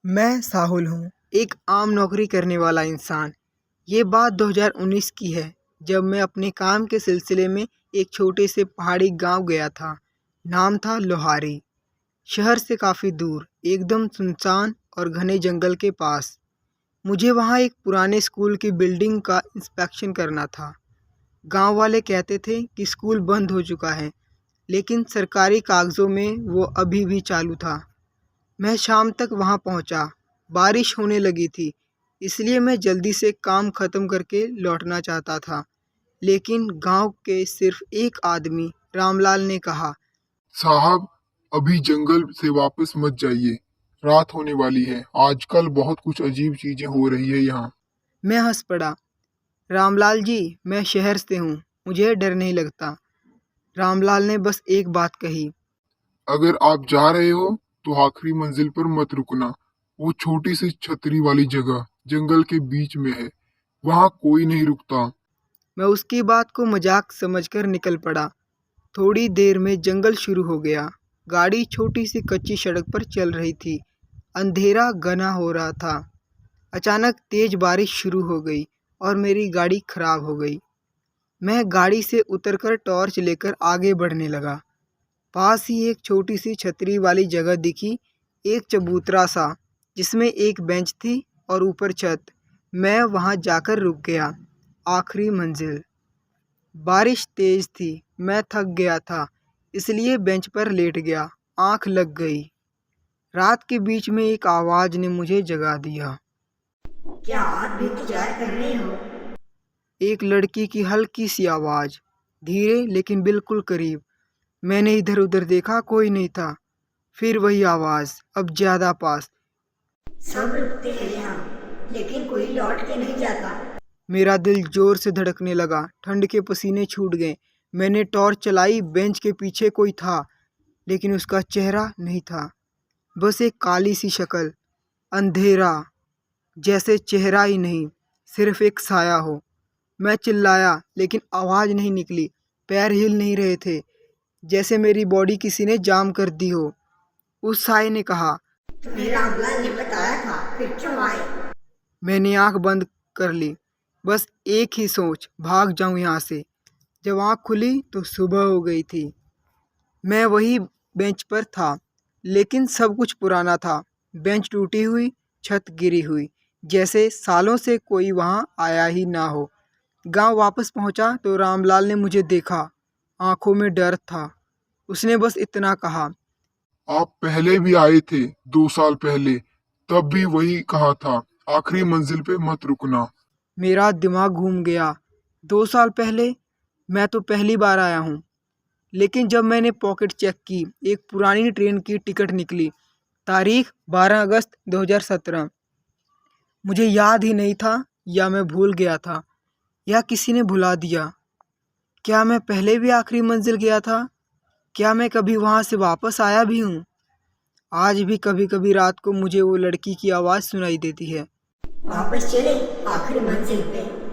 मैं साहुल हूँ, एक आम नौकरी करने वाला इंसान। ये बात 2019 की है, जब मैं अपने काम के सिलसिले में एक छोटे से पहाड़ी गांव गया था। नाम था लोहारी। शहर से काफ़ी दूर, एकदम सुनसान और घने जंगल के पास। मुझे वहाँ एक पुराने स्कूल की बिल्डिंग का इंस्पेक्शन करना था। गांव वाले कहते थे कि स्कूल बंद हो चुका है, लेकिन सरकारी कागज़ों में वो अभी भी चालू था। मैं शाम तक वहाँ पहुँचा। बारिश होने लगी थी, इसलिए मैं जल्दी से काम ख़त्म करके लौटना चाहता था। लेकिन गांव के सिर्फ एक आदमी, रामलाल ने कहा, साहब, अभी जंगल से वापस मत जाइए। रात होने वाली है। आजकल बहुत कुछ अजीब चीजें हो रही है यहाँ। मैं हंस पड़ा। रामलाल जी, मैं शहर से हूँ, मुझे डर नहीं लगता। रामलाल ने बस एक बात कही, अगर आप जा रहे हो तो आखिरी मंजिल पर मत रुकना। वो छोटी सी छतरी वाली जगह जंगल के बीच में है। वहाँ कोई नहीं रुकता। मैं उसकी बात को मजाक समझकर निकल पड़ा। थोड़ी देर में जंगल शुरू हो गया। गाड़ी छोटी सी कच्ची सड़क पर चल रही थी। अंधेरा घना हो रहा था। अचानक तेज बारिश शुरू हो गई और मेरी गाड़ी खराब हो गई। मैं गाड़ी से उतरकर टॉर्च लेकर आगे बढ़ने लगा। पास ही एक छोटी सी छतरी वाली जगह दिखी, एक चबूतरा सा, जिसमें एक बेंच थी और ऊपर छत। मैं वहां जाकर रुक गया। आखिरी मंजिल। बारिश तेज थी, मैं थक गया था, इसलिए बेंच पर लेट गया। आंख लग गई। रात के बीच में एक आवाज़ ने मुझे जगा दिया। क्या आप भी इंतजार कर रहे हो? एक लड़की की हल्की सी आवाज़, धीरे लेकिन बिल्कुल करीब। मैंने इधर उधर देखा, कोई नहीं था। फिर वही आवाज़, अब ज़्यादा पास। सब रुकते हैं यहाँ, लेकिन कोई लौट के नहीं जाता। मेरा दिल जोर से धड़कने लगा, ठंड के पसीने छूट गए। मैंने टॉर्च चलाई। बेंच के पीछे कोई था, लेकिन उसका चेहरा नहीं था, बस एक काली सी शक्ल। अंधेरा, जैसे चेहरा ही नहीं, सिर्फ एक साया हो। मैं चिल्लाया, लेकिन आवाज़ नहीं निकली। पैर हिल नहीं रहे थे, जैसे मेरी बॉडी किसी ने जाम कर दी हो। उस साये ने कहा, तुम्हें रामलाल ने बताया था, फिर क्यों आए? मैंने आंख बंद कर ली। बस एक ही सोच, भाग जाऊं यहाँ से। जब आंख खुली तो सुबह हो गई थी। मैं वही बेंच पर था, लेकिन सब कुछ पुराना था। बेंच टूटी हुई, छत गिरी हुई, जैसे सालों से कोई वहाँ आया ही ना हो। गांव वापस पहुंचा तो रामलाल ने मुझे देखा। आंखों में डर था। उसने बस इतना कहा, आप पहले भी आए थे 2 साल पहले। तब भी वही कहा था, आखिरी मंजिल पे मत रुकना। मेरा दिमाग घूम गया। 2 साल पहले? मैं तो पहली बार आया हूँ। लेकिन जब मैंने पॉकेट चेक की, एक पुरानी ट्रेन की टिकट निकली। तारीख 12 अगस्त 2017। मुझे याद ही नहीं था, या मैं भूल गया था, या किसी ने भुला दिया। क्या मैं पहले भी आखिरी मंजिल गया था? क्या मैं कभी वहाँ से वापस आया भी हूँ? आज भी कभी कभी रात को मुझे वो लड़की की आवाज़ सुनाई देती है। वापस चले आखिरी मंजिल पे।